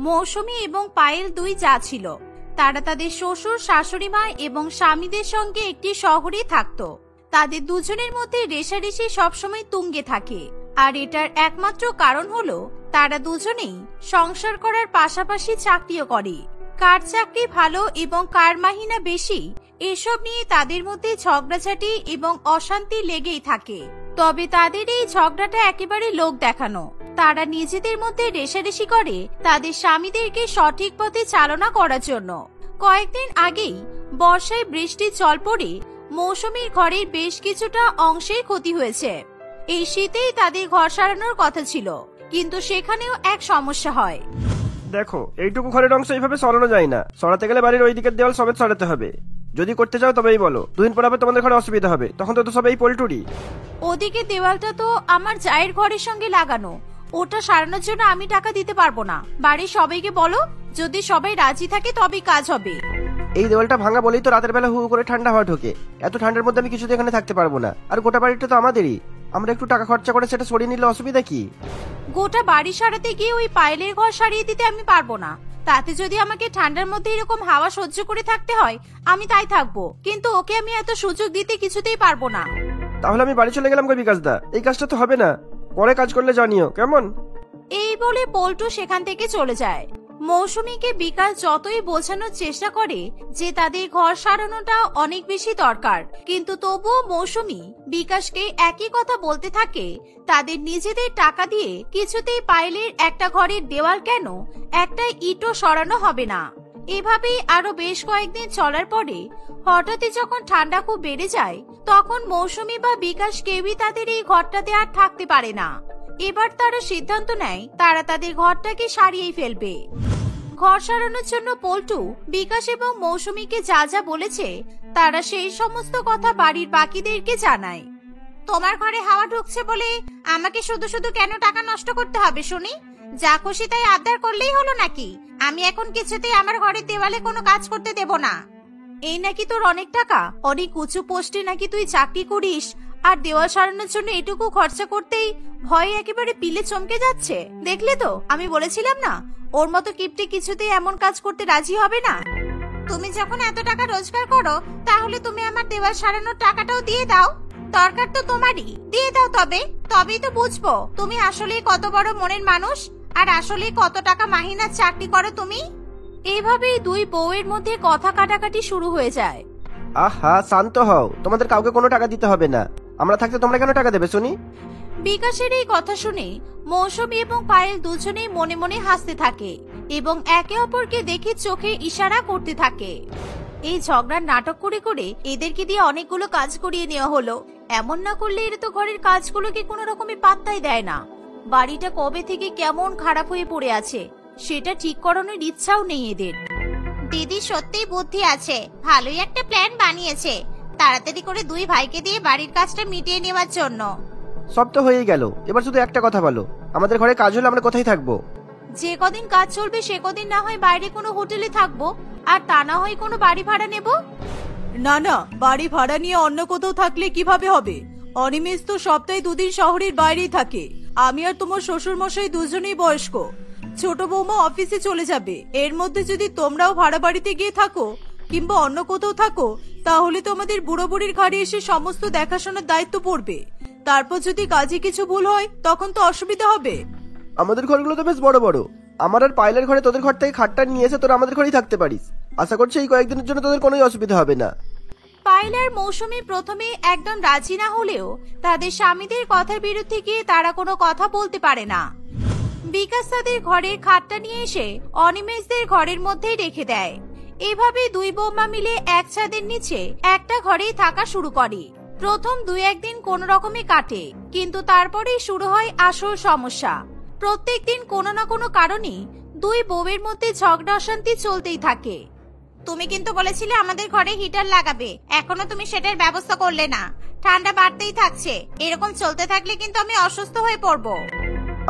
মৌসুমী এবং পায়েল দুই যা ছিল। তারা তাদের শ্বশুর, শাশুড়ি মা এবং স্বামীদের সঙ্গে একটি শহরে থাকতো। তাদের দুজনের মধ্যে রেষারেষি সবসময় তুঙ্গে থাকে, আর এটার একমাত্র কারণ হলো তারা দুজনেই সংসার করার পাশাপাশি চাকরিও করে। কার চাকরি ভালো এবং কার মাহিনা বেশি, এসব নিয়ে তাদের মধ্যে ঝগড়াঝাটি এবং অশান্তি লেগেই থাকে। তবে তাদের এই ঝগড়াটা একেবারে লোক দেখানো। তারা নিজেদের মধ্যে রেষারেষি করে তাদের স্বামীদেরকে সঠিক পথে চালনা করার জন্য। কয়েকদিন আগেই বর্ষায় বৃষ্টির জল পড়ে মৌসুমীর ঘরের বেশ কিছুটা অংশের ক্ষতি হয়েছে। এই শীতেই তাদের ঘর সারানোর কথা ছিল, কিন্তু সেখানেও এক সমস্যা হয়। দেখো, এইটুকু ঘরের অংশ এইভাবে সরানো যায় না। সরাতে গেলে বাড়ির ওই দিকের দেওয়াল সমেত সরাতে হবে। যদি করতে চাও তবেই বলো, দুদিন পর আবার তোমাদের ঘরে অসুবিধা হবে, তখন তো সব এই পোল্টুরি। ওদিকে দেওয়ালটা তো আমার জায়ের ঘরের সঙ্গে লাগানো, ওটা সারানোর জন্য আমি টাকা দিতে পারবো না। বাড়ির সবাইকে বলো, যদি সবাই রাজি থাকে তবেই কাজ হবে। এই দেওয়ালটা ভাঙা বলেই তো রাতের বেলা হু করে ঠান্ডা হওয়া ঢোকে। এত ঠান্ডার মধ্যে আমি কিছুতে এখানে থাকতে পারবো না। আর গোটা বাড়িটা তো আমাদেরই, আমরা একটু টাকা খরচা করে সেটা সরিয়ে নিলে অসুবিধা কি? গোটা বাড়ি সারাতে গিয়ে ওই পায়েলের ঘর সারিয়ে দিতে আমি পারবো না। তাতে যদি আমাকে ঠান্ডার মধ্যে এরকম হাওয়া সহ্য করে থাকতে হয়, আমি তাই থাকবো, কিন্তু ওকে আমি এত সুযোগ দিতে কিছুতেই পারবো না। তাহলে আমি বাড়ি চলে গেলাম গো বিকাশ দা, এই কাজটা তো হবে না, পরে কাজ করলে জানিও কেমন। এই বলে পল্টু সেখান থেকে চলে যায়। মৌসুমীকে বিকাশ যতই বোঝানোর চেষ্টা করে যে তাদের ঘর সারানোটা অনেক বেশি দরকার, কিন্তু তবুও মৌসুমী বিকাশকে একই কথা বলতে থাকে, তাদের নিজেদের টাকা দিয়ে কিছুতেই পায়েলের একটা ঘরের দেওয়াল কেন, একটা ইটও সরানো হবে না। এভাবেই আরো বেশ কয়েকদিন চলার পরে হঠাৎই যখন ঠান্ডা খুব বেড়ে যায়, তখন মৌসুমী বা বিকাশ কেউই তাদের এই ঘরটাতে আর থাকতে পারে না। এবার তারা সিদ্ধান্ত নেয় তারা তাদের ঘরটাকে সারিয়েই ফেলবে। ঘর সারানোর জন্য পল্টু বিকাশ এবং মৌসুমীকে যা যা বলেছে তারা সেই সমস্ত কথা বাড়ির বাকিদেরকে জানায়। তোমার ঘরে হাওয়া ঢুকছে বলে আমাকে শুধু শুধু কেন টাকা নষ্ট করতে হবে শুনি? যা খুশি তাই আবদার করলেই হলো নাকি? আমি এখন কিছুতেই আমার ঘরের দেওয়ালে কোনো কাজ করতে দেব না। এই নাকি তোর অনেক টাকা, অনেক উঁচু পোস্টে নাকি তুই চাকরি করিস, আর দেওয়াল সারানোর জন্য এটুকু খরচা করতেই ভয়ে একেবারে পিলে চমকে যাচ্ছে। দেখলে তো, আমি বলেছিলাম না ওর মতো কিপটে কিছুতেই এমন কাজ করতে রাজি হবে না। তুমি যখন এত টাকা রোজগার করো, তাহলে তুমি আমার দেওয়াল সারানোর টাকাটাও দিয়ে দাও। দরকার তো তোমারই, দিয়ে দাও। তবেই তো বুঝবো তুমি আসলে কত বড় মনের মানুষ, আর আসলে কত টাকা মাহিনার চাকরি করো তুমি। এইভাবেই দুই বউয়ের মধ্যে কথা কাটাকাটি শুরু হয়ে যায়। আহা, শান্ত হও, তোমাদের কাউকে কোনো টাকা দিতে হবে না। আমরা থাকতে তোমরা কেন টাকা দেবে শুনি? বিকাশের এই কথা শুনে মৌসুমী এবং পায়েল দুজনেই মনে মনে হাসতে থাকে এবং একে অপরকে দেখে চোখে ইশারা করতে থাকে। এই ঝগড়ার নাটক করে করে এদেরকে দিয়ে অনেকগুলো কাজ করিয়ে নেওয়া হলো। এমন না করলে এরা তো ঘরের কাজগুলোকে কোনো রকমই পাত্তাই দেয় না। বাড়িটা কবে থেকে কেমন খারাপ হয়ে পড়ে আছে সেটা ঠিক করানোর ইচ্ছাও নেই এদের। দিদি সত্যিই বুদ্ধি আছে, ভালোই একটা প্ল্যান বানিয়েছে, তাড়াতাড়ি করে দুই ভাইকে দিয়ে বাড়ির কাজটা মিটিয়ে নেওয়ার জন্য। সব তো হয়েই গেল, এবার শুধু একটা কথা বলো, আমাদের ঘরে কাজ হলে আমরা কোথায় থাকবো? যে কদিন কাজ চলবে সে কদিন না হয় বাইরে কোনো হোটেলে থাকবো, আর তা না হয় কোনো বাড়ি ভাড়া নেব। না না, বাড়ি ভাড়া নিয়ে অন্য কোথাও থাকলে কিভাবে হবে? অনিমেষ তো সপ্তাহে দুদিন শহরের বাইরেই থাকে। আমি আর তোমার শ্বশুর মশাই দুজনেই বয়স্ক, ছোট বৌমা অফিসে চলে যাবে। এর মধ্যে যদি তোমরাও ভাড়া বাড়িতে গিয়ে থাকো কিংবা অন্য কোথাও থাকো, তাহলে তো আমাদের বুড়ো বুড়ির ঘাড়ে এসে সমস্ত দেখাশোনার দায়িত্ব পড়বে। তারপর যদি কাজে কিছু ভুল হয় তখন তো অসুবিধা হবে। আমাদের ঘরগুলো তো বেশ বড় বড়, আমার আর পায়েলের ঘরে তোদের ঘর থেকে খাটটা নিয়ে এসে তোরা আমাদের ঘরেই থাকতে পারিস। আশা করছি এই কয়েকদিনের জন্য তোদের কোনো অসুবিধা হবে না। পায়েল আর মৌসুমী প্রথমে একদম রাজি না হলেও তাদের স্বামীদের কথার বিরুদ্ধে গিয়ে তারা কোনো কথা বলতে পারে না। বিকাশ তাদের ঘরের খাটটা নিয়ে এসে অনিমেষদের ঘরের মধ্যেই রেখে দেয়। এভাবে দুই বৌমা মিলে এক ছাদের নিচে একটা ঘরেই থাকা শুরু করে। প্রথম দুই একদিন কোন রকমে কাটে, কিন্তু তারপরেই শুরু হয় আসল সমস্যা। প্রত্যেকদিন কোনো না কোনো কারণে দুই বউয়ের মধ্যে ঝগড়া অশান্তি চলতেই থাকে। তুমি কিন্তু বলেছিলে আমাদের ঘরে হিটার লাগাবে, এখনো তুমি সেটার ব্যবস্থা করলে না। ঠান্ডা বাড়তেই থাকছে, এরকম চলতে থাকলে কিন্তু আমি অসুস্থ হয়ে পড়বো।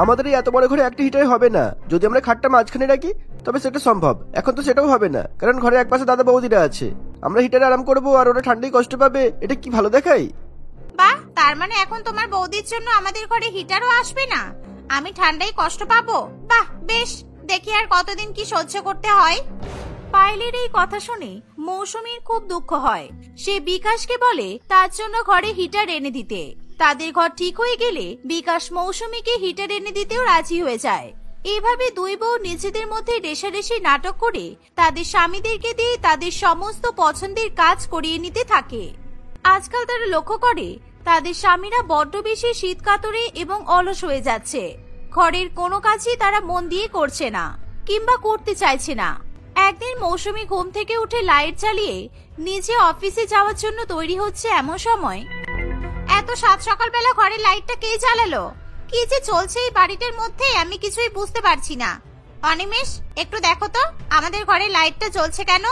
আমাদের এই এত বড় ঘরে একটা হিটারে হবে না। যদি আমরা খাটটা মাঝখানে রাখি তবে সেটা সম্ভব, এখন তো সেটাও হবে না, কারণ ঘরে এক পাশে দাদা বৌদিরা আছে। আমরা হিটারে আরাম করবো আর ওরা ঠান্ডায় কষ্ট পাবে, এটা কি ভালো দেখাই? বাহ, তার মানে এখন তোমার বৌদির জন্য আমাদের ঘরে হিটারও আসবে না, আমি ঠান্ডায় কষ্ট পাবো? বাহ বেশ, দেখি আর কতদিন কি সহ্য করতে হয়। পায়েলের এই কথা শুনে মৌসুমীর খুব দুঃখ হয়। সে বিকাশকে বলে তার জন্য ঘরে হিটার এনে দিতে। তাদের ঘর ঠিক হয়ে গেলে বিকাশ মৌসুমীকে হিটার এনে দিতেও রাজি হয়ে যায়। এইভাবে দুই বউ নিজেদের মধ্যে রেষারেষি নাটক করে তাদের স্বামীদেরকে দিয়ে তাদের সমস্ত পছন্দের কাজ করিয়ে নিতে থাকে। আজকাল তারা লক্ষ্য করে তাদের স্বামীরা বড্ড বেশি শীত কাতরে এবং অলস হয়ে যাচ্ছে। ঘরের কোনো কাজই তারা মন দিয়ে করছে না কিংবা করতে চাইছে না। একদিন মৌসুমী ঘুম থেকে উঠে লাইট জ্বালিয়ে নিজে অফিসে যাওয়ার জন্য তৈরি হচ্ছে। এমন সময়, এত সাত সকালবেলা ঘরের লাইটটা কে জ্বালালো? কি যে চলছে এই বাড়িটার মধ্যে আমি কিছুই বুঝতে পারছি না। অনিমেষ, একটু দেখো তো আমাদের ঘরের লাইটটা জ্বলছে কেন?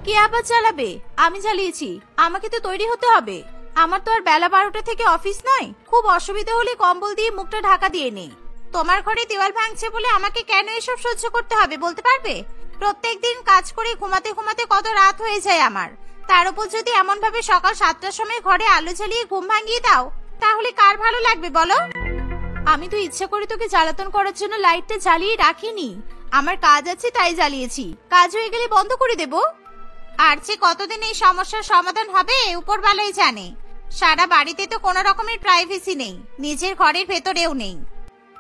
কে আবার জ্বালাবে? আমি জ্বালিয়েছি। আমাকে তো তৈরি হতে হবে। আমার তো আর বেলা 12টা থেকে অফিস নয়। খুব অসুবিধা হলে কম্বল দিয়ে মুখটা ঢাকা দিয়ে নেই। তোমার ঘরে দেওয়াল ভাঙছে বলে আমাকে কেন এসব সহ্য করতে হবে বলতে পারবে? প্রত্যেকদিন কাজ করে ঘুমাতে ঘুমাতে কত রাত হয়ে যায় আমার। তার উপর যদি এমন ভাবে সকাল 7টার সময় ঘরে আলো জ্বালিয়ে ঘুম ভাঙিয়ে দাও, তাহলে কার ভালো লাগবে বলো? আমি তো ইচ্ছা করে তোকে জ্বালাতন করার জন্য লাইটটা জ্বালিয়ে রাখিনি। আমার কাজ আছে তাই জ্বালিয়েছি। কাজ হয়ে গেলে বন্ধ করে দেব। আর যে কতদিন এই সমস্যার সমাধান হবে উপরওয়ালাই জানে। সারা বাড়িতে তো কোনো রকমের প্রাইভেসি নেই, নিজের ঘরের ভেতরেও নেই।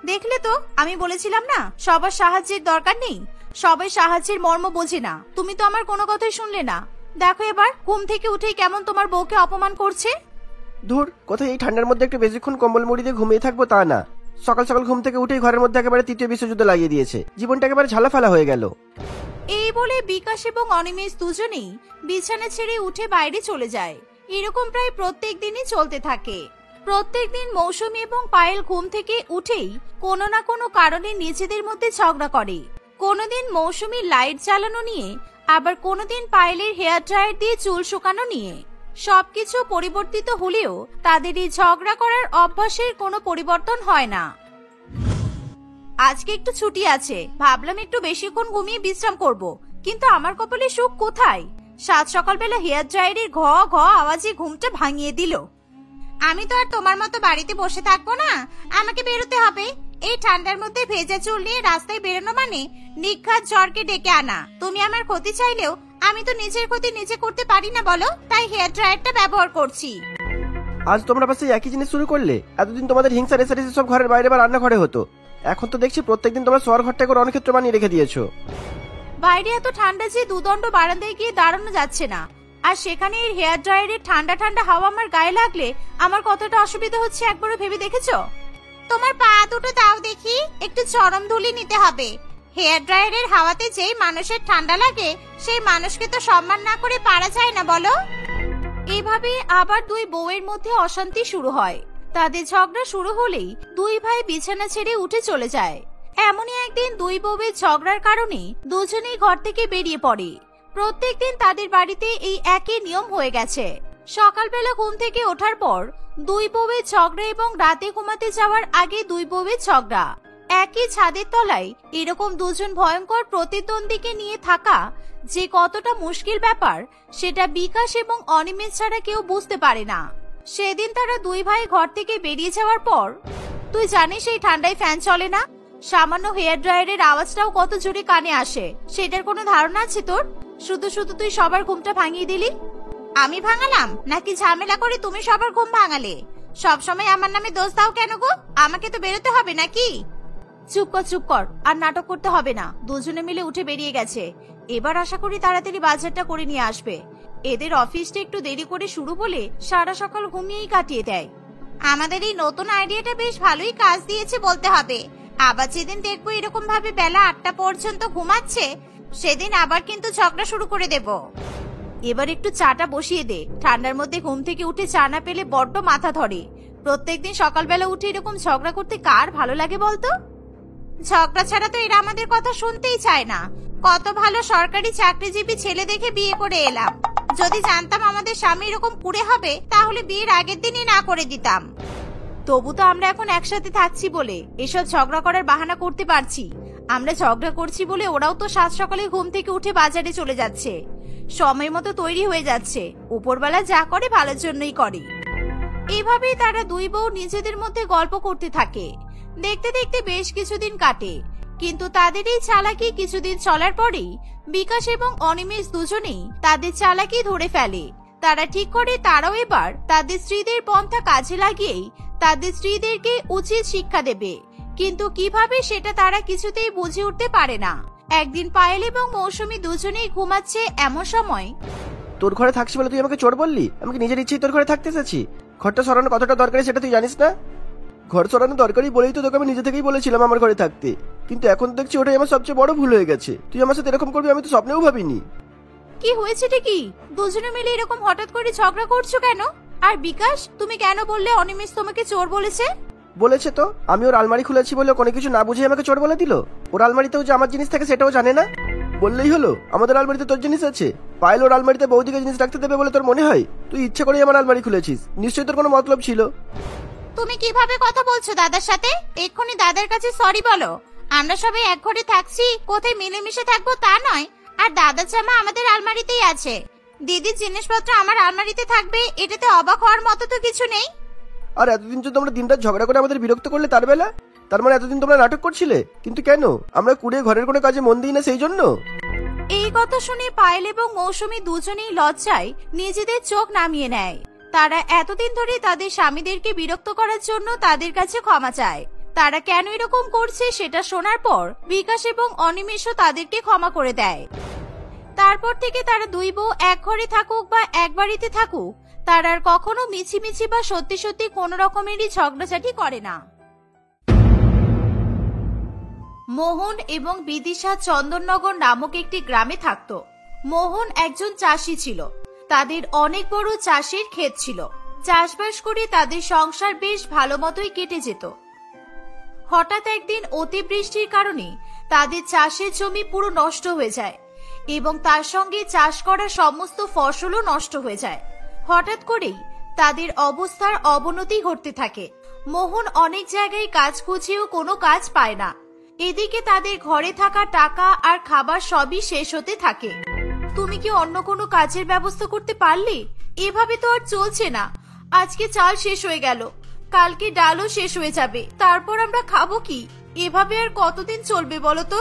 দেখলে তো, আমি বলেছিলাম না সবার সাহায্যের দরকার নেই। সবাই সাহায্যের মর্ম বোঝে না। তুমি তো আমার কোনো কথাই শুনলে না। দেখো এবার ঘুম থেকে উঠেই কেমন তোমার বউকে অপমান করছে। ধুর, কোথায় এই ঠান্ডার মধ্যে একটু বেশিক্ষণ কম্বল মুড়ি দিয়ে ঘুমিয়ে থাকবো তা না, সকাল সকাল ঘুম থেকে উঠেই ঘরের মধ্যে একেবারে তৃতীয় বিশ্বযুদ্ধ লাগিয়ে দিয়েছে। জীবনটা একেবারে ঝালাফালা হয়ে গেল। এই বলে বিকাশ এবং অনিমেষ দুজনেই বিছানা ছেড়ে উঠে বাইরে চলে যায়। এরকম প্রায় প্রত্যেক দিনই চলতে থাকে। প্রত্যেক দিন মৌসুমী এবং পায়েল ঘুম থেকে উঠেই কোনো না কোনো কারণে নিজেদের মধ্যে ঝগড়া করে। কোনোদিন মৌসুমীর লাইট জ্বালানো নিয়ে, আবার কোনোদিন পায়েলের হেয়ার ড্রায়ার দিয়ে চুল শুকানো নিয়ে। সবকিছু পরিবর্তিত হলেও তাদের এই ঝগড়া করার অভ্যাসের কোনো পরিবর্তন হয় না। আজকে একটু ছুটি আছে, ভাবলাম একটু বেশিক্ষণ ঘুমিয়ে বিশ্রাম করব, কিন্তু আমার কপালে সুখ কোথায়? সাত সকালবেলা হেয়ার ড্রায়ারের ঘ ঘ আওয়াজে ঘুমটা ভাঙিয়ে দিল। আমি তো আর তোমার মতো বাড়িতে বসে থাকবো না, আমাকে বেরোতে হবে। এই ঠান্ডার মধ্যে ভেজা চুল নিয়ে রাস্তায় বেরোনো মানে নিঘাত জ্বরকে ডেকে আনা। তুমি আমার ক্ষতি চাইলেও আমি তো নিজের ক্ষতি নিজে করতে পারি না বলো, তাই হেয়ার ড্রায়ারটা ব্যবহার করছি। আজ তোমরা পাশে একই জিনিস শুরু করলে? এতদিন তোমাদের হিংসা রেসারেসি সব ঘরের বাইরে বা রান্নাঘরে হতো, এখন তো দেখছি প্রত্যেকদিন তোমরা শোয়ার ঘরটা করে অনেক ক্ষেত্র বানিয়ে রেখে দিয়েছো। বাইরে এত ঠান্ডা যে দুদণ্ড বারান্দায় গিয়ে দাঁড়ানো যাচ্ছে না, আর সেখানে এই হেয়ার ড্রায়ারের ঠান্ডা ঠান্ডা হাওয়া আমার গায়ে লাগলে আমার কতটা অসুবিধা হচ্ছে একবারও ভেবে দেখেছো? তোমার পা দুটো দাও দেখি, একটু চরম ধুলি নিতে হবে। হেয়ার ড্রায়ারের হাওয়াতে যেই মানুষের ঠান্ডা লাগে সেই মানুষকে তো সম্মান না করে পারা যায় না বলো। এইভাবে আবার দুই বউয়ের মধ্যে অশান্তি শুরু হয়। তাদের ঝগড়া শুরু হলেই দুই ভাই বিছানা ছেড়ে উঠে চলে যায়। এমনই একদিন দুই বউয়ের ঝগড়ার কারণে দুজনেই ঘর থেকে বেরিয়ে পড়ে। প্রত্যেকদিন তাদের বাড়িতে এই একই নিয়ম হয়ে গেছে। সকালবেলা ঘুম থেকে ওঠার পর দুই বউয়ের ঝগড়া এবং রাতে ঘুমাতে যাওয়ার আগে দুই বউয়ের ঝগড়া। একই ছাদের তলায় এরকম দুজন ভয়ঙ্কর প্রতিদ্বন্দ্বীকে নিয়ে থাকা যে কতটা মুশকিল ব্যাপার সেটা বিকাশ এবং অনিমেষ ছাড়া কেউ বুঝতে পারে না। সেদিন তারা দুই ভাই ঘর থেকে বেরিয়ে যাওয়ার পর, তুই জানিস এই ঠান্ডায় ফ্যান চলে না, সামান্য হেয়ার ড্রায়ারের আওয়াজটাও কত জোরে কানে আসে, সেটার কোনো ধারণা আছে তোর? শুধু শুধু তুই সবার ঘুমটা ভাঙিয়ে দিলি। আমি ভাঙালাম নাকি ঝামেলা করে তুমি সবার ঘুম ভাঙালে? সবসময় আমার নামে দোষ দাও কেন গো? আমাকে তো বেরোতে হবে নাকি? চুপ কর চুপ কর, আর নাটক করতে হবে না। দুজনে মিলে উঠে বেরিয়ে গেছে। এবার আশা করি তাড়াতাড়ি বাজারটা করে নিয়ে আসবে। এদের অফিসটা একটু দেরি করে শুরু বলে সারা সকাল ঘুমিয়েই কাটিয়ে দেয়। আমাদের এই নতুন আইডিয়াটা বেশ ভালোই কাজ দিয়েছে বলতে হবে। আবার যেদিন দেখবো এরকম ভাবে বেলা 8টা পর্যন্ত ঘুমাচ্ছে, সেদিন আবার কিন্তু ঝগড়া শুরু করে দেব। এবার একটু চাটা বসিয়ে দে। ঠান্ডার মধ্যে ঘুম থেকে উঠে চা না পেলে বড্ড মাথা ধরে। প্রত্যেকদিন সকালবেলা উঠে এরকম ঝগড়া করতে কার ভালো লাগে বলতো? ঝগড়া ছাড়া তো এরা আমাদের কথা শুনতেই চায় না। কত ভালো সরকারি চাকরিজীবী ছেলে দেখে বিয়ে করে এলাম। যদি জানতাম আমাদের স্বামী এরকম কুড়ে হবে তাহলে বিয়ের আগের দিনই না করে দিতাম। তবু তো আমরা এখন একসাথে থাকছি বলে এসব ঝগড়া করার বাহানা করতে পারছি। আমরা ঝগড়া করছি বলে ওরাও তো সাত সকালে ঘুম থেকে উঠে বাজারে চলে যাচ্ছে, সময় মতো তৈরি হয়ে যাচ্ছে। উপরবেলা যা করে ভালোর জন্যই করে। এইভাবেই তারা দুই বউ নিজেদের মধ্যে গল্প করতে থাকে। দেখতে দেখতে বেশ কিছুদিন কাটে। কিন্তু তাদের এই চালাকি কিছুদিন চলার পরেই বিকাশ এবং অনিমেষ দুজনেই তাদের চালাকি ধরে ফেলে। তারা ঠিক করে তারাও এবার তাদের স্ত্রীদের পন্থা কাজে লাগিয়েই তাদের স্ত্রীদেরকে উচিত শিক্ষা দেবে, কিন্তু কিভাবে সেটা তারা কিছুতেই বুঝে উঠতে পারে না। একদিন পায়েল এবং মৌসুমী দুজনেই ঘুমাচ্ছে, এমন সময় তোর ঘরে থাকছি বলে তুই আমাকে চোর বললি? আমাকে নিজের ইচ্ছেই তোর ঘরে থাকতে এসেছি। ঘরটা সরানো কতটা দরকারি সেটা তুই জানিস না? ঘর সরানো দরকারি বলেই তো তোকে আমি নিজে থেকেই বলেছিলাম আমার ঘরে থাকতে, কিন্তু এখন তো দেখছি ওটাই আমার সবচেয়ে বড় ভুল হয়ে গেছে। তুই আমার সাথে এরকম করবি আমি তো স্বপ্নেও ভাবিনি। কি হয়েছেটা কি? দুজনে মিলে এরকম হঠাৎ করে ঝগড়া করছো কেন? আর বিকাশ, তুমি কেন বললে অনিমেষ তোমাকে চোর বলেছে? বলেছে তো, আমি ওর আলমারি খুলেছি বলে কোনো কিছু না বুঝে আমাকে চোর বলে দিল। ওর আলমারিতেও যে আমার জিনিস থাকে সেটাও জানে না। বললেই হলো আমাদের আলমারিতে তোর জিনিস আছে। পায়েল ওর আলমারিতে বৌদিকে জিনিস রাখতে দেবে বলে তোর মনে হয়? তুই ইচ্ছে করেই আমার আলমারি খুলেছিস, নিশ্চয়ই তোর কোনো মতলব ছিল। তুমি কিভাবে কথা বলছো দাদার সাথে? এক্ষুনি দাদার কাছে সরি বলো। আমরা সবাই এক ঘরে থাকছি, কোথায় মিলেমিশে থাকবো তা নয়। আর দাদার জামা আমাদের আলমারিতেই আছে, দিদির জিনিসপত্র আমার আলমারিতে থাকবে, এটাতে অবাক হওয়ার মতো তো কিছু নেই। আর এতদিন তো তোমরা দিনরাত ঝগড়া করে আমাদের বিরক্ত করলে তার বেলা, তার মানে এতদিন তোমরা নাটক করছিলে। কিন্তু কেন? আমরা কুড়িয়ে ঘরের কোনো কাজে মন দিই না সেই জন্য? এই কথা শুনে পায়েল এবং মৌসুমী দুজনেই লজ্জায় নিজেদের চোখ নামিয়ে নেয়। তারা এতদিন ধরে তাদের স্বামীদেরকে বিরক্ত করার জন্য তাদের কাছে ক্ষমা চায়। তারা কেন এরকম করছে সেটা শোনার পর বিকাশ এবং অনিমেষও তাদেরকে ক্ষমা করে দেয়। তারপর থেকে তারা দুই বউ এক ঘরে থাকুক বা এক বাড়িতে থাকুক, তারা আর কখনো মিছিমিছি বা সত্যি সত্যি কোনো রকমেরই ঝগড়াঝাটি করে না। মোহন এবং বিদিশা চন্দননগর নামক একটি গ্রামে থাকত। মোহন একজন চাষি ছিল। তাদের অনেক বড় চাষের ক্ষেত ছিল। চাষবাস করে তাদের সংসার বেশ ভালো মতোই কেটে যেত। হঠাৎ একদিন অতিবৃষ্টির কারণে তাদের চাষের জমি পুরো নষ্ট হয়ে যায় এবং তার সঙ্গে চাষ করা সমস্ত ফসলও নষ্ট হয়ে যায়। হঠাৎ করেই তাদের অবস্থার অবনতি ঘটতে থাকে। মোহন অনেক জায়গায় কাজ খুঁজেও কোনো কাজ পায় না। এদিকে তাদের ঘরে থাকা টাকা আর খাবার সবই শেষ হতে থাকে। তুমি কি অন্য কোনো কাজের ব্যবস্থা করতে পারলে? এভাবে তো আর চলছে না। আজকে চাল শেষ হয়ে গেল, কালকে ডালও শেষ হয়ে যাবে, তারপর আমরা খাবো কি? এভাবে আর কতদিন চলবে বলো তো?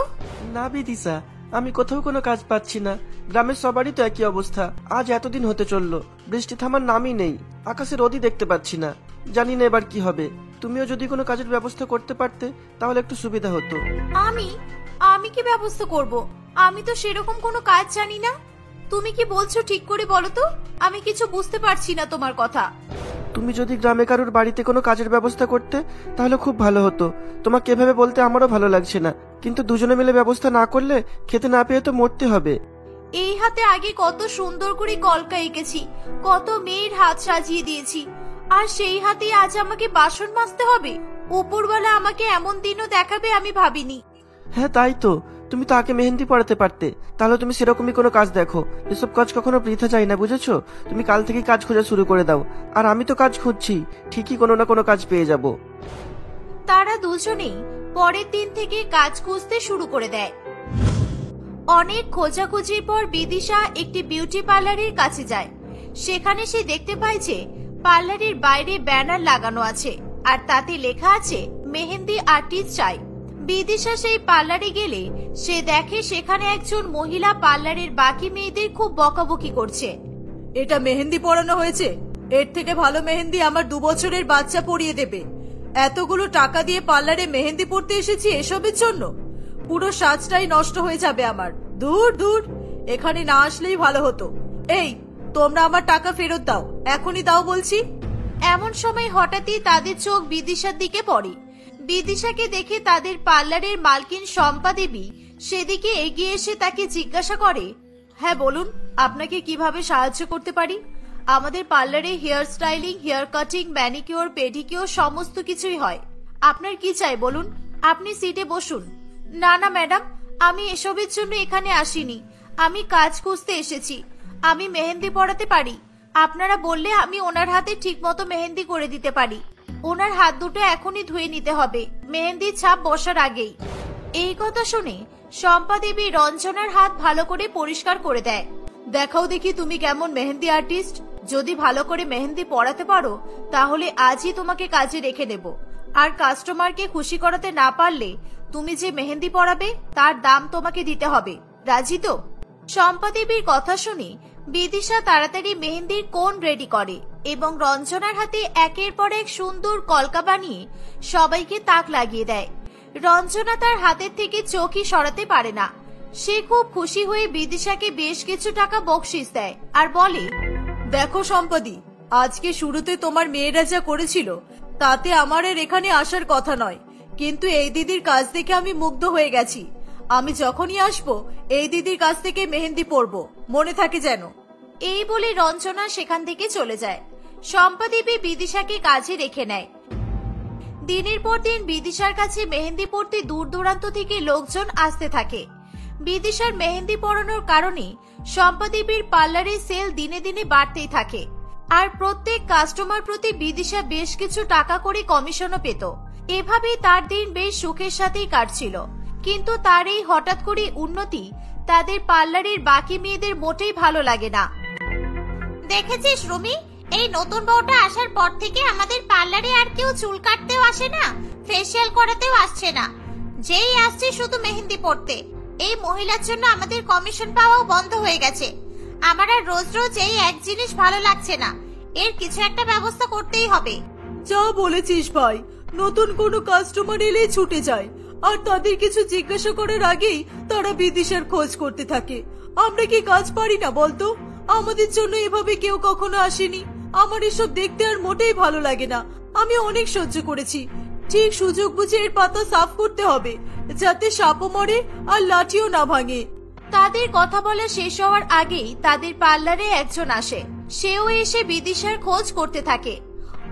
না বিদিশা, আমি কোথাও কোনো কাজ পাচ্ছি না। গ্রামের সবারই তো একই অবস্থা। আজ এতদিন হতে চললো, বৃষ্টি থামার নামই নেই, আকাশে রোদই দেখতে পাচ্ছি না। জানি না এবার কি হবে। তুমিও যদি কোনো কাজের ব্যবস্থা করতে পারতে তাহলে একটু সুবিধা হতো। আমি কি ব্যবস্থা করব? আমি তো সেরকম কোনো কাজ জানি না। তুমি কি বলছো ঠিক করে বলো তো? আমি কিছু বুঝতে পারছি না তোমার কথা। তুমি যদি গ্রামে কারোর বাড়িতে কোনো কাজের ব্যবস্থা করতে তাহলে খুব ভালো হতো। তোমাকে এভাবে বলতে আমারও ভালো লাগছে না, কিন্তু দুজনে মিলে ব্যবস্থা না করলে খেতে না পেয়ে তো মরতে হবে। এই হাতে আগে কত সুন্দর করে কলকা এঁকেছি, কত মেয়ের হাত সাজিয়ে দিয়েছি, আর সেই হাতে আজ আমাকে বাসন মাজতে হবে? উপরওয়ালা আমাকে এমন দিনও দেখাবে আমি ভাবিনি। হ্যাঁ তাই তো, তুমি তো আগে মেহেন্দি পড়াতে পারতে। তাহলে তুমি সেরকমই কোনো কাজ দেখো। এসব কাজ কখনো বৃথা যায় না, বুঝেছো? তুমি কাল থেকে কাজ খোঁজা শুরু করে দাও। আর আমি তো কাজ খুঁজছি, ঠিকই কোনো না কোনো কাজ পেয়ে যাব। তারা দুজনেই পরের দিন থেকে কাজ খুঁজতে শুরু করে দেয়। অনেক খোঁজাখুঁজির পর বিদিশা একটি বিউটি পার্লারের কাছে যায়। সেখানে সে দেখতে পায় যে পার্লারের বাইরে ব্যানার লাগানো আছে, আর তাতে লেখা আছে মেহেন্দি আর্টিস্ট চাই। বিদিশা সেই পার্লারে গেলে সে দেখে সেখানে একজন মহিলা পার্লারের বাকি মেয়েদের খুব বকাবকি করছে। এটা মেহেন্দি পরানো হয়েছে? এর থেকে ভালো মেহেন্দি আমার 2 বছরের বাচ্চা পরিয়ে দেবে। এতগুলো টাকা দিয়ে পার্লারে মেহেন্দি পরতে এসেছি এসবের জন্য? পুরো সাজটাই নষ্ট হয়ে যাবে আমার। দূর দূর, এখানে না আসলেই ভালো হতো। এই, তোমরা আমার টাকা ফেরত দাও, এখনই দাও বলছি। এমন সময় হঠাৎই তাদের চোখ বিদিশার দিকে পড়ে। বিদিশাকে দেখে তাদের পার্লারের মালকিন শম্পা দেবী সেদিকে এগিয়ে এসে তাকে জিজ্ঞাসা করে, হ্যাঁ বলুন, আপনাকে কিভাবে সাহায্য করতে পারি? আমাদের পার্লারে hair styling, hair cutting, manicure, pedicure সমস্ত কিছুই হয়। আপনার কি চাই বলুন? আপনি সিটে বসুন। না না ম্যাডাম, আমি এসবের জন্য এখানে আসিনি, আমি কাজ খুঁজতে এসেছি। আমি মেহেন্দি পড়াতে পারি। আপনারা বললে আমি ওনার হাতে ঠিকমতো মেহেন্দি করে দিতে পারি। ওনার হাত দুটো এখনই ধুয়ে নিতে হবে, মেহেন্দির ছাপ বসার আগেই। এই কথা শুনে শম্পা দেবী রঞ্জনার হাত ভালো করে পরিষ্কার করে দেয়। দেখাও দেখি তুমি কেমন মেহেন্দি আর্টিস্ট। যদি ভালো করে মেহেন্দি পড়াতে পারো তাহলে আজই তোমাকে কাজে রেখে দেব। আর কাস্টমারকে খুশি করাতে না পারলে তুমি যে মেহেন্দি পরাবে তার দাম তোমাকে দিতে হবে, রাজি তো? শম্পা দেবীর কথা শুনে বিদিশা তাড়াতাড়ি মেহেন্দির কোণ রেডি করে এবং রঞ্জনার হাতে একের পর এক সুন্দর কলকা বানিয়ে সবাইকে তাক লাগিয়ে দেয়। রঞ্জনা তার হাতের থেকে চোখই সরাতে পারে না। সে খুব খুশি হয়ে বিদিশাকে বেশ কিছু টাকা বকশিস দেয় আর বলে, দেখো সম্পাদি, আজকে শুরুতে তোমার মেয়েরা যা করেছিল তাতে আমার আর এখানে আসার কথা নয়, কিন্তু এই দিদির কাজ দেখে আমি মুগ্ধ হয়ে গেছি। আমি যখনই আসবো এই দিদির কাছ থেকে মেহেন্দি পরবো, মনে থাকে যেন। এই বলে রঞ্জনা সেখান থেকে চলে যায়। শম্পা দেবী বিদিশাকে কাজে রেখে নেয়। দিনের পর দিন বিদিশার কাছে মেহেন্দি পড়তে দূর দূরান্ত থেকে লোকজন আসতে থাকে। বিদিশার মেহেন্দি পরানোর কারণে শম্পা দেবীর পার্লারে সেল দিনে দিনে বাড়তেই থাকে, আর প্রত্যেক কাস্টমার প্রতি বিদিশা বেশ কিছু টাকা করে কমিশনও পেত। এভাবেই তার দিন বেশ সুখের সাথেই কাটছিল। কিন্তু তার এই হঠাৎ করে উন্নতি তাদের পার্লারের বাকি মেয়েদের মোটেই ভালো লাগে না। দেখেছিস রুমি, এই নতুন বউটা আসার পর থেকে আমাদের পার্লারে আর কেউ চুল কাটতেও আসে না, ফেসিয়াল করাতেও আসছে না। যেই আসছে শুধু মেহেন্দি পড়তে। এই মহিলার জন্য আমাদের কমিশন পাওয়াও বন্ধ হয়ে গেছে। আমার আর রোজ রোজ এই এক জিনিস ভালো লাগছে না। এর কিছু একটা ব্যবস্থা করতেই হবে। যা বলেছিস ভাই, নতুন কোনো কাস্টমার এলেই ছুটে যায়, আর তাদের কিছু জিজ্ঞাসা করার আগেই তারা বিদিশার খোঁজ করতে থাকে। আমরা কি কাজ পারি না বলতো? আমাদের জন্য এভাবে কেউ কখনো আসেনি। আমার এসব দেখতে আর মোটেই ভালো লাগে না। আমি অনেক সহ্য করেছি, ঠিক সুযোগ বুঝে এর পাতা সাফ করতে হবে, যাতে সাপও মরে আর লাঠিও না ভাঙে। তাদের কথা বলা শেষ হওয়ার আগেই তাদের পার্লারে একজন আসে। সেও এসে বিদিশার খোঁজ করতে থাকে।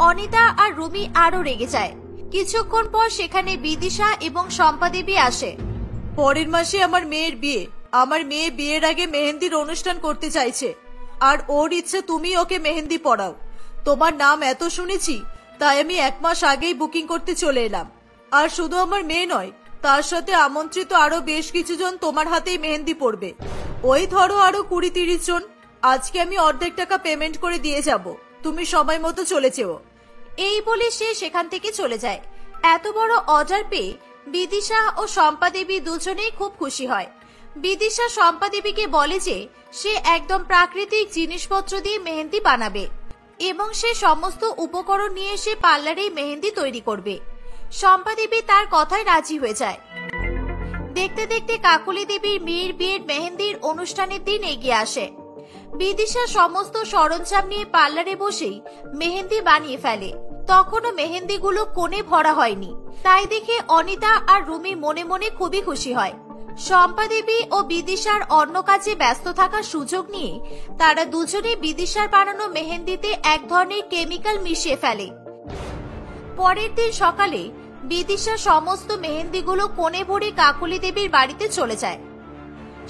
অনিতা আর রুমি আরো রেগে যায়। কিছুক্ষণ পর সেখানে বিদিশা এবং শম্পা দেবী আসে। পরের মাসে আমার মেয়ের বিয়ে। আমার মেয়ে বিয়ের আগে মেহেন্দির অনুষ্ঠান করতে চাইছে, আর ওর ইচ্ছে তুমি ওকে মেহেন্দি পরাও। তোমার নাম এত শুনেছি, তাই আমি 1 মাস আগেই বুকিং করতে চলে এলাম। আর শুধু আমার মেয়ে নয়, তার সাথে আমন্ত্রিত আরো বেশ কিছু জন তোমার হাতেই মেহেন্দি পড়বে। ওই ধরো আরো 20-30 জন। আজকে আমি অর্ধেক টাকা পেমেন্ট করে দিয়ে যাব, তুমি সময় মতো চলে যেও। এই বলে সে সেখান থেকে চলে যায়। এত বড় অর্ডার পেয়ে বিদিশা ও শম্পা দেবী দুজনেই খুব খুশি হয়। বিদিশা শম্পা দেবীকে বলে যে সে একদম প্রাকৃতিক জিনিসপত্র দিয়ে মেহেন্দি বানাবে এবং সে সমস্ত উপকরণ নিয়ে এসে পার্লারেই মেহেন্দি তৈরি করবে। শম্পা দেবী তার কথায় রাজি হয়ে যায়। দেখতে দেখতে কাকুলি দেবীর মেয়ের বিয়ের মেহেন্দির অনুষ্ঠানের দিন এগিয়ে আসে। বিদিশা সমস্ত সরঞ্জাম নিয়ে পার্লারে বসেই মেহেন্দি বানিয়ে ফেলে। তখনও মেহেন্দিগুলো কোণে ভরা হয়নি, তাই দেখে অনিতা আর রুমি মনে মনে খুবই খুশি হয়। শম্পা দেবী ও বিদিশার অন্য কাজে ব্যস্ত থাকার সুযোগ নিয়ে তারা দুজনে বিদিশার বানানো মেহেন্দিতে এক ধরনের কেমিক্যাল মিশিয়ে ফেলে। পরের দিন সকালে বিদিশা সমস্ত মেহেন্দিগুলো কোণে ভরে কাকুলি দেবীর বাড়িতে চলে যায়।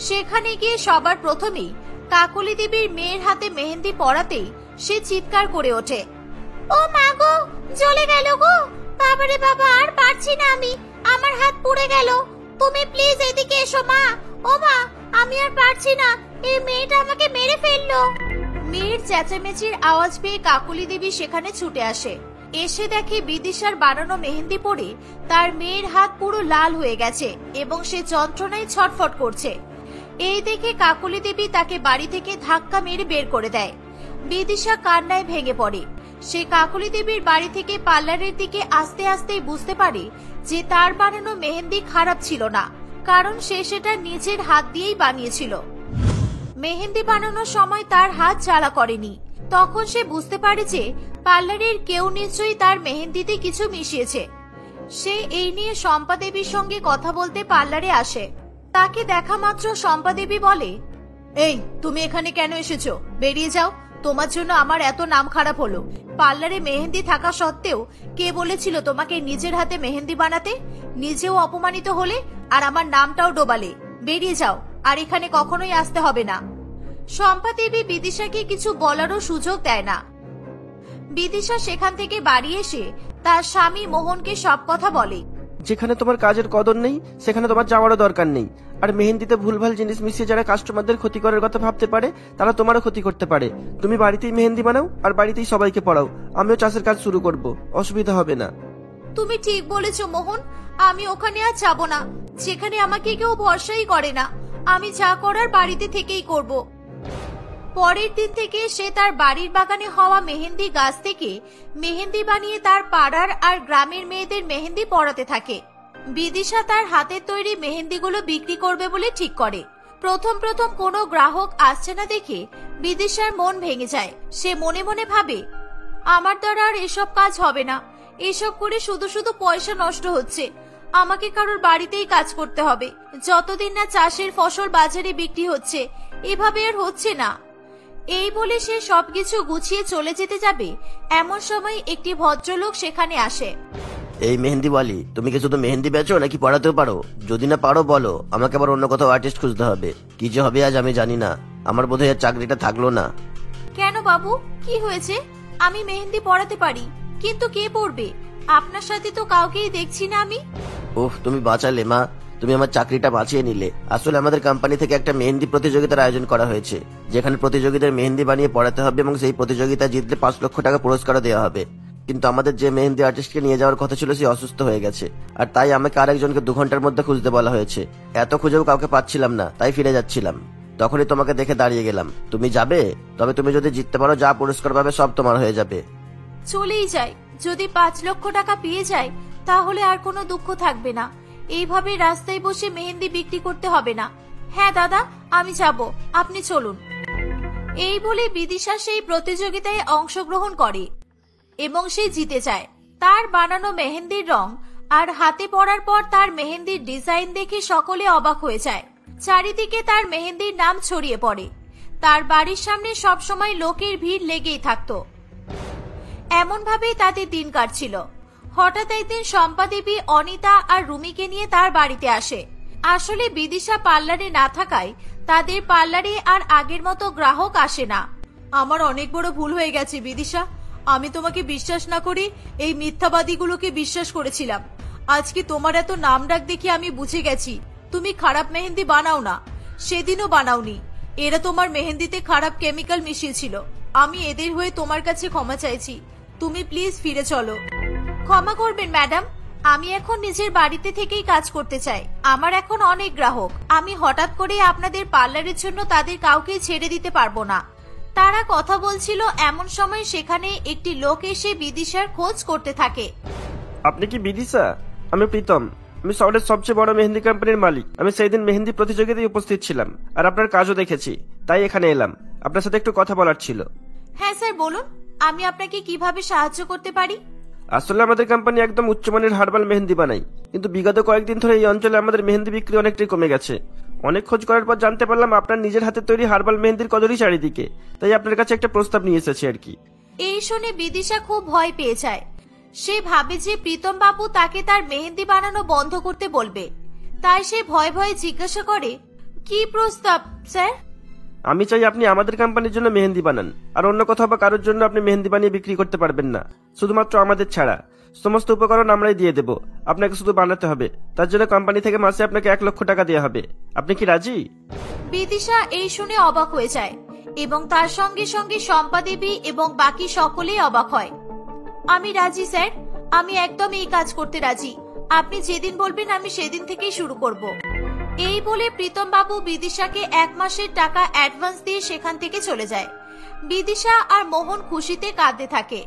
সেখানে গিয়ে সবার প্রথমেই কাকুলি দেবীর মেয়ের হাতে মেহেন্দি পরাতেই সে চিৎকার করে ওঠে, ও মা গো, জ্বলে গেল গো, বাবারে বাবা, আর পারছি না আমি, আমার হাত পুড়ে গেল, তুমি প্লিজ এদিকে এসো মা। ও মা, আমি আর পারছি না, এই মেয়েটা আমাকে মেরে ফেললো। মেয়ের চেঁচামেচির আওয়াজ পেয়ে কাকুলি দেবী সেখানে ছুটে আসে। এসে দেখে বিদিশার বানানো মেহেন্দি পরে তার মেয়ের হাত পুরো লাল হয়ে গেছে এবং সে যন্ত্রণায় ছটফট করছে। এই দেখে কাকুলি দেবী তাকে বাড়ি থেকে ধাক্কা মেরে বের করে দেয়। বিদিশা কান্নায় ভেঙে পড়ে। সে কাকুলি দেবীর বাড়ি থেকে পার্লারের দিকে আস্তে আস্তেই বুঝতে পারে যে তার বানানো মেহেন্দি খারাপ ছিল না, কারণ সে সেটা নিজের হাত দিয়েই বানিয়েছিল। মেহেন্দি বানানোর সময় তার হাত জ্বালা করেনি। তখন সে বুঝতে পারে যে পার্লারের কেউ নিশ্চয়ই তার মেহেন্দিতে কিছু মিশিয়েছে। সে এই নিয়ে শম্পা দেবীর সঙ্গে কথা বলতে পার্লারে আসে। তাকে দেখা মাত্র শম্পা দেবী বলে, এই তুমি এখানে কেন এসেছো? বেরিয়ে যাও, তোমার জন্য আমার এত নাম খারাপ হলো। পার্লারে মেহেন্দি থাকা সত্ত্বেও কে বলেছিল তোমাকে নিজের হাতে মেহেন্দি বানাতে? নিজেও অপমানিত হলে আর আমার নামটাও ডোবালে। বেরিয়ে যাও, আর এখানে কখনোই আসতে হবে না। শম্পা দেবী বিদিশাকে কিছু বলারও সুযোগ দেয় না। বিদিশা সেখান থেকে বাড়ি এসে তার স্বামী মোহনকে সব কথা বলে। যেখানে তোমার কাজের কদর নেই সেখানে তোমার যাওয়ারও দরকার নেই। আর মেহেন্দিতে ভুলভাল জিনিস মিশিয়ে যারা কাস্টমারদের ক্ষতি করার কথা ভাবতে পারে তারা তোমারও ক্ষতি করতে পারে। তুমি বাড়িতেই মেহেন্দি বানাও আর বাড়িতেই সবাইকে পড়াও। আমিও চাষের কাজ শুরু করব, অসুবিধা হবে না। তুমি ঠিক বলেছো মোহন, আমি ওখানে আর যাব না, যেখানে আমাকে কেউ ভরসাই করে না। আমি যা করার বাড়িতে থেকেই করব। পরের দিন থেকে সে তার বাড়ির বাগানে হওয়া মেহেন্দি গাছ থেকে মেহেন্দি বানিয়ে তার পাড়ার আর গ্রামের মেয়েদের মেহেন্দি পরাতে থাকে। বিদিশা তার হাতের তৈরি মেহেন্দিগুলো বিক্রি করবে বলে ঠিক করে। প্রথম প্রথম কোনো গ্রাহক আসছে না দেখে বিদিশার মন ভেঙে যায়। সে মনে মনে ভাবে, আমার দ্বারা আর এসব কাজ হবে না, এসব করে শুধু শুধু পয়সা নষ্ট হচ্ছে। আমাকে কারোর বাড়িতেই কাজ করতে হবে, যতদিন না চাষের ফসল বাজারে বিক্রি হচ্ছে। এভাবে আর হচ্ছে না। এই বলে সে সবকিছু গুছিয়ে চলে যেতে যাবে, এমন সময় একটি ভদ্রলোক সেখানে আসে। এই মেহেন্দিওয়ালি, তুমি কি শুধু মেহেন্দি বেচো নাকি পড়াতেও পারো? যদি না পারো বলো, আমাকে আবার অন্য কোথাও আর্টিস্ট খুঁজতে হবে। কি যে হবে আজ আমি জানি না। আমার বোধহয় আর চাকরিটা থাকলো না। কেন বাবু, কি হয়েছে? আমি মেহেন্দি পরাতে পারি, কিন্তু কে পড়বে? আপনার সাথে তো কাউকেই দেখছি না আমি। ওহ, তুমি বাঁচালে মা, তুমি আমার চাকরিটা বাঁচিয়ে নিলে। আসলে আমাদের কোম্পানি থেকে একটা মেহেন্দি প্রতিযোগিতার আয়োজন করা হয়েছে, যেখানে প্রতিযোগীদের মেহেন্দি বানিয়ে পড়াতে হবে এবং সেই প্রতিযোগিতা জিতলে 5 লক্ষ টাকা পুরস্কারও দেওয়া হবে। কিন্তু আমাদের যে মেহেন্দি আর্টিস্টকে নিয়ে যাওয়ার কথা ছিল সে অসুস্থ হয়ে গেছে, আর তাই আমাকে আরেকজনকে 2 ঘন্টার মধ্যে খুঁজতে বলা হয়েছে। এত খুঁজেও কাউকে পাচ্ছিলাম না, তাই ফিরে যাচ্ছিলাম। তখনই তোমাকে দেখে দাঁড়িয়ে গেলাম। তুমি যাবে? তবে তুমি যদি জিততে পারো, যা পুরস্কার পাবে সব তোমার হয়ে যাবে। চলেই যাই। যদি 5 লক্ষ টাকা পেয়ে যায় তাহলে আর কোনো দুঃখ থাকবে না। এইভাবে রাস্তায় বসে মেহেন্দি বিক্রি করতে হবে না। হ্যাঁ দাদা, আমি যাব, আপনি চলুন। এই বলে বিদিশা সেই প্রতিযোগিতায় অংশগ্রহণ করে এবং সে জিতে যায়। তার বানানো মেহেন্দির রং আর হাতে পড়ার পর তার মেহেন্দির ডিজাইন দেখে সকলে অবাক হয়ে যায়। চারিদিকে তার মেহেন্দির নাম ছড়িয়ে পড়ে। তার বাড়ির সামনে সবসময় লোকের ভিড় লেগেই থাকতো। এমন ভাবেই তাদের দিন কাটছিল। হঠাৎ একদিন শম্পা দেবী অনিতা আর রুমিকে নিয়ে তার বাড়িতে আসে। আসলে বিদিশা পার্লারে না থাকায় তাদের পার্লারে আর আগের মতো গ্রাহক আসে না। আমার অনেক বড় ভুল হয়ে গেছে বিদিশা। আমি তোমাকে বিশ্বাস না করে এই মিথ্যাবাদীগুলোকে বিশ্বাস করেছিলাম। আজকে তোমার এত নাম ডাক দেখে আমি বুঝে গেছি তুমি খারাপ মেহেন্দি বানাও না। সেদিনও বানাওনি। এরা তোমার মেহেন্দিতে খারাপ কেমিক্যাল মিশিয়েছিল। আমি এদের হয়ে তোমার কাছে ক্ষমা চাইছি। তুমি প্লিজ ফিরে চলো। ক্ষমা করবেন ম্যাডাম, আমি এখন নিজের বাড়িতে থেকেই কাজ করতে চাই। আমার এখন অনেক গ্রাহক। আমি হঠাৎ করে আপনাদের পার্লারের জন্য তাদের কাউকে ছেড়ে দিতে পারবো না। তারা কথা বলছিল, এমন সময় সেখানে একটি লোক এসে বিদিশার খোঁজ করতে থাকে। আপনি কি বিদিশা? আমি প্রীতম। আমি শহরের সবচেয়ে বড় মেহেন্দি কোম্পানির মালিক। আমি সেই দিন মেহেন্দি প্রতিযোগিতায় উপস্থিত ছিলাম আর আপনার কাজও দেখেছি, তাই এখানে এলাম। আপনার সাথে একটু কথা বলার ছিল। হ্যাঁ স্যার, বলুন, আমি আপনাকে কিভাবে সাহায্য করতে পারি? আসলে আমাদের কোম্পানি একদম উচ্চমানের হার্বাল মেহেন্দি বানাই, কিন্তু বিগত কয়েকদিন ধরে এই অঞ্চলে আমাদের মেহেন্দি বিক্রি অনেকটাই কমে গেছে। অনেক খোঁজ করার পর জানতে পারলাম আপনার নিজের হাতে তৈরি হার্বাল মেহেন্দির কদরই চারিদিকে, তাই আপনার কাছে একটা প্রস্তাব নিয়ে এসেছি আর কি। এই শুনে বিদিশা খুব ভয় পেয়ে যায়। সে ভাবে যে প্রীতম বাবু তাকে তার মেহেন্দি বানানো বন্ধ করতে বলবে, তাই সে ভয়ে ভয়ে জিজ্ঞাসা করে, কি প্রস্তাব স্যার? আমি চাই আপনি আমাদের কোম্পানির জন্য মেহেন্দি বানান, আর অন্য কোথাও বা কারোর জন্য আপনি মেহেন্দি বানিয়ে বিক্রি করতে পারবেন না, শুধুমাত্র আমাদের ছাড়া। সমস্ত উপকরণ আমরাই দিয়ে দেব, আপনাকে শুধু বানাতে হবে। তার জন্য কোম্পানি থেকে মাসে আপনাকে 1 লক্ষ টাকা দেওয়া হবে। আপনি কি রাজি? বিদিশা এই শুনে অবাক হয়ে যায় এবং তার সঙ্গে সঙ্গে শম্পা দেবী এবং বাকি সকলেই অবাক হয়। আমি রাজি স্যার, আমি একদম এই কাজ করতে রাজি। আপনি যেদিন বলবেন আমি সেদিন থেকেই শুরু করব। এই বলে প্রীতম বাবু বিদিশাকে 1 মাসের টাকা অ্যাডভান্স দিয়ে সেখান থেকে চলে যায়। বিদিশা আর মোহন খুশিতে কাঁদতে থাকে।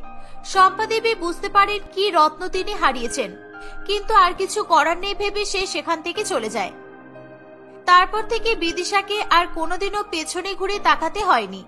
শম্পা দেবী বুঝতে পারেন কি রত্ন তিনি হারিয়েছেন, কিন্তু আর কিছু করার নেই ভেবে সে সেখান থেকে চলে যায়। তারপর থেকে বিদিশাকে আর কোনোদিনও পেছনে ঘুরে তাকাতে হয়নি।